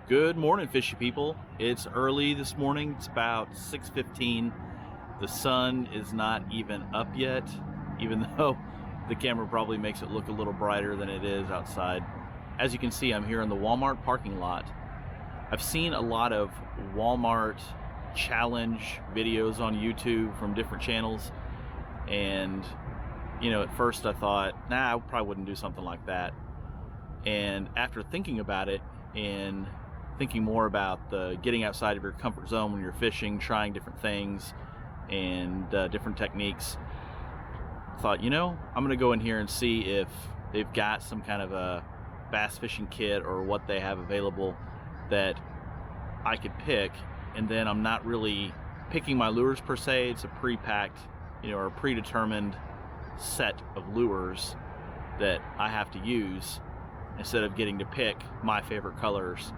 Good morning, fishy people. It's early this morning. It's about 6:15. The sun is not even up yet, even though the camera probably makes it look a little brighter than it is outside. As you can see, I'm here in the Walmart parking lot. I've seen a lot of Walmart challenge videos on YouTube from different channels, and at first I thought, nah, I probably wouldn't do something like that. And after thinking about it and thinking more about the getting outside of your comfort zone when you're fishing, trying different things and different techniques, I thought, I'm gonna go in here and see if they've got some kind of a bass fishing kit or what they have available that I could pick, and then I'm not really picking my lures per se. It's a pre-packed, or a predetermined set of lures that I have to use instead of getting to pick my favorite colors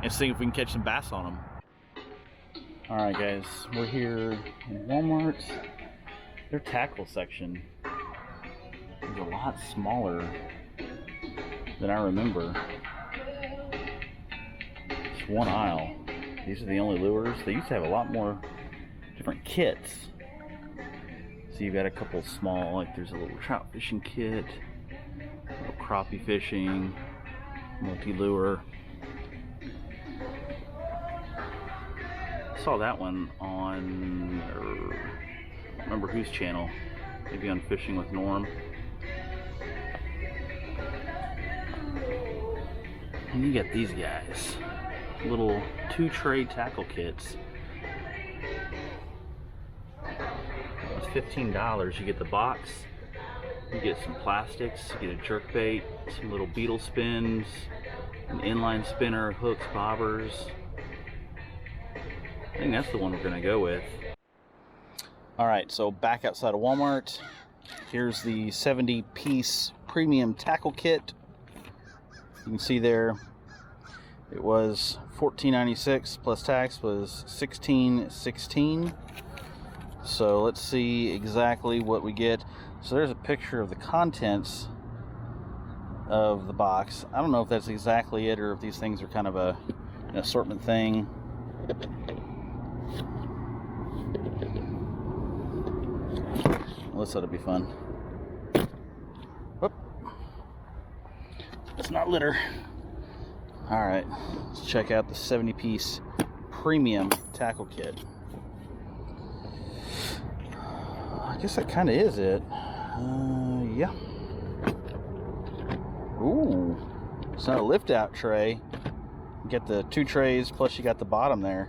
and seeing if we can catch some bass on them. Alright guys, we're here in Walmart. Their tackle section is a lot smaller than I remember. It's one aisle. These are the only lures. They used to have a lot more different kits. So you've got a couple small, like there's a little trout fishing kit, a little crappie fishing, multi-lure. Saw that one on, I don't remember whose channel, maybe on Fishing with Norm. And you got these guys, little 2-tray tackle kits. It's $15. You get the box, you get some plastics, you get a jerkbait, some little beetle spins, an inline spinner, hooks, bobbers. I think that's the one we're gonna go with. Alright, so back outside of Walmart. Here's the 70-piece premium tackle kit. You can see there it was $14.96 plus tax was $16.16. So let's see exactly what we get. So there's a picture of the contents of the box. I don't know if that's exactly it or if these things are kind of an assortment thing. This ought to be fun. Whoop. Let's not litter. Alright, let's check out the 70-piece premium tackle kit. I guess that kind of is it. Yeah. Ooh, it's not a lift out tray. You get the 2 trays plus you got the bottom there.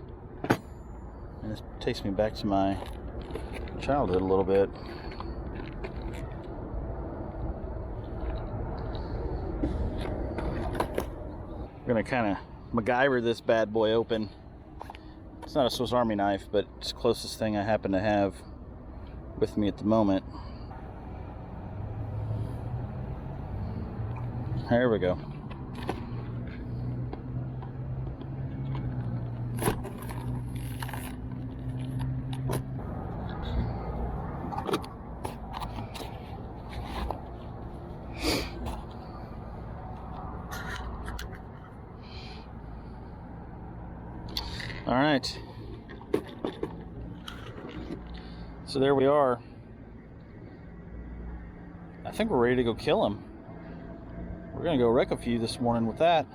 And this takes me back to my childhood a little bit. We're gonna kind of MacGyver this bad boy open. It's not a Swiss Army knife, but it's the closest thing I happen to have with me at the moment. There we go. All right, so there we are. I think we're ready to go kill him. We're gonna go wreck a few this morning with that.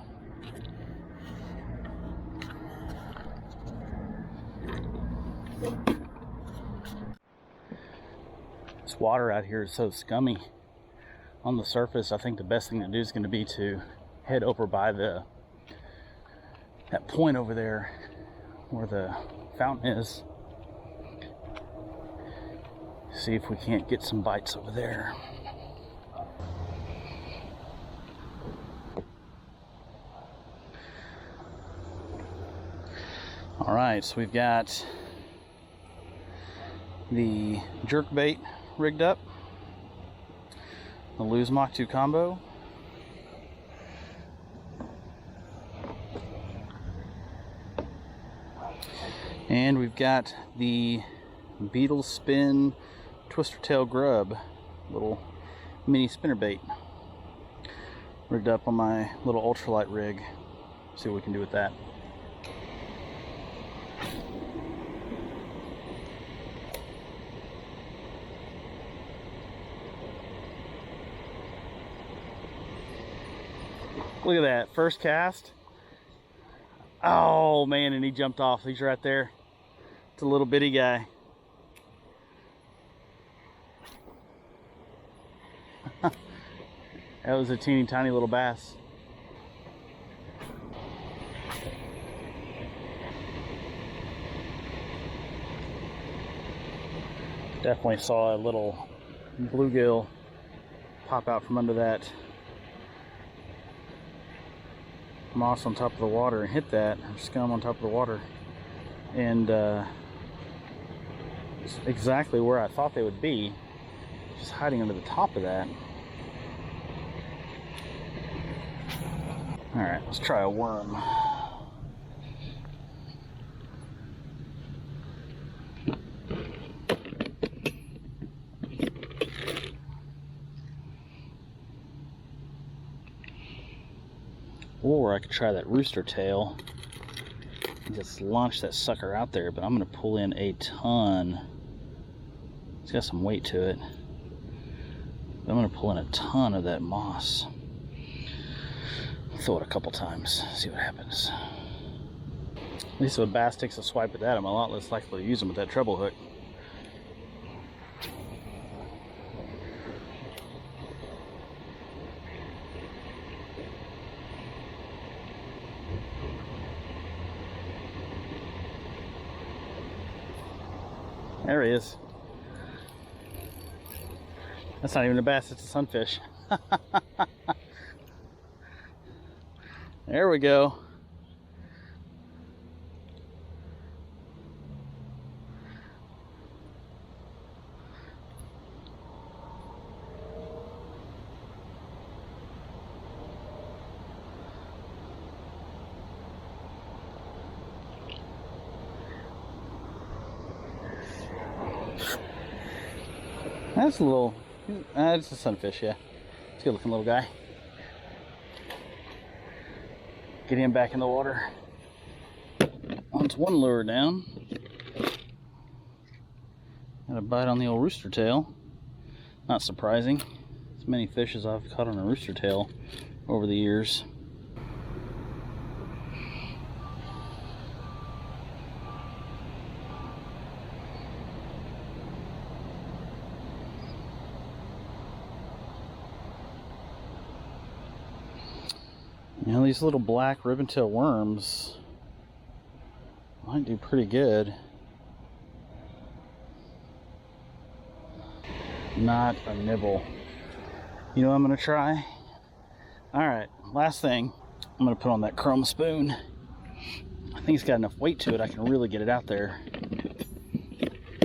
This water out here is so scummy. On the surface, I think the best thing to do is going to be to head over by that point over there where the fountain is. See if we can't get some bites over there. All right, so we've got the jerkbait rigged up, the Lose Mach 2 combo, and we've got the Beetle Spin Twister Tail Grub, little mini spinnerbait rigged up on my little ultralight rig. See what we can do with that. Look at that, first cast. Oh man, and he jumped off. He's right there. It's a little bitty guy. That was a teeny tiny little bass. Definitely saw a little bluegill pop out from under that moss on top of the water and hit that, or scum on top of the water, and it's exactly where I thought they would be, just hiding under the top of that. All right, let's try a worm. Or I could try that rooster tail and just launch that sucker out there, but I'm going to pull in a ton. It's got some weight to it. But I'm going to pull in a ton of that moss. Throw it a couple times, see what happens. At least if a bass takes a swipe at that, I'm a lot less likely to use them with that treble hook. There he is. That's not even a bass, it's a sunfish. There we go. That's a little, it's a sunfish, yeah. It's a good looking little guy. Get him back in the water. Onto one lure down. Got a bite on the old rooster tail. Not surprising. As many fish as I've caught on a rooster tail over the years. You know, these little black ribbon-tail worms might do pretty good. Not a nibble. You know what I'm going to try? Alright, last thing. I'm going to put on that chrome spoon. I think it's got enough weight to it, I can really get it out there.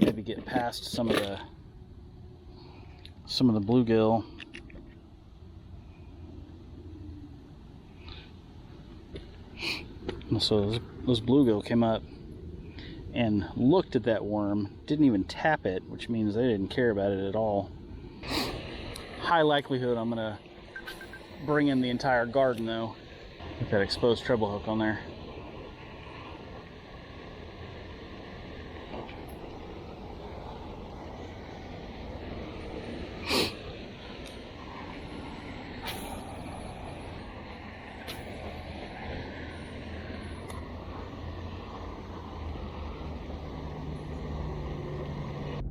Maybe get past some of the bluegill. So those bluegill came up and looked at that worm, didn't even tap it, which means they didn't care about it at all. High likelihood I'm gonna bring in the entire garden though, with that exposed treble hook on there.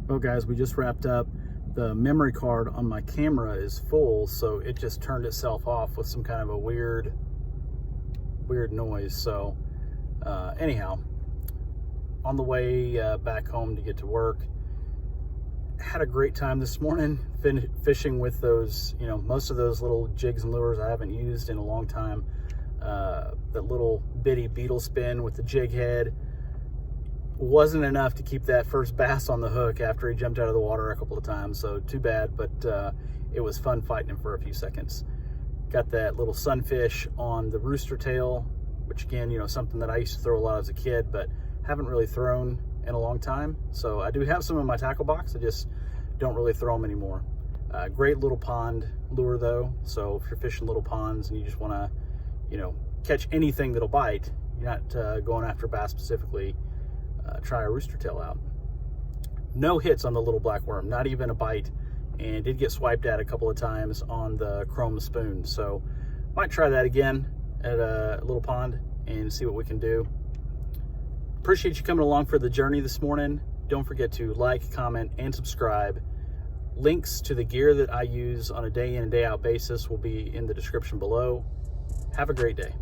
Well guys, we just wrapped up. The memory card on my camera is full, so it just turned itself off with some kind of a weird noise. So anyhow, on the way back home to get to work, had a great time this morning fishing with those, you know, most of those little jigs and lures I haven't used in a long time. That little bitty beetle spin with the jig head wasn't enough to keep that first bass on the hook after he jumped out of the water a couple of times, so too bad, but it was fun fighting him for a few seconds. Got that little sunfish on the rooster tail, which again, you know, something that I used to throw a lot as a kid, but haven't really thrown in a long time. So I do have some in my tackle box, I just don't really throw them anymore. Great little pond lure though, so if you're fishing little ponds and you just want to, you know, catch anything that'll bite, you're not going after bass specifically, try a rooster tail out. No hits on the little black worm, not even a bite, and did get swiped at a couple of times on the chrome spoon. So might try that again at a little pond and see what we can do. Appreciate you coming along for the journey this morning. Don't forget to like, comment, and subscribe. Links to the gear that I use on a day in and day out basis will be in the description below. Have a great day.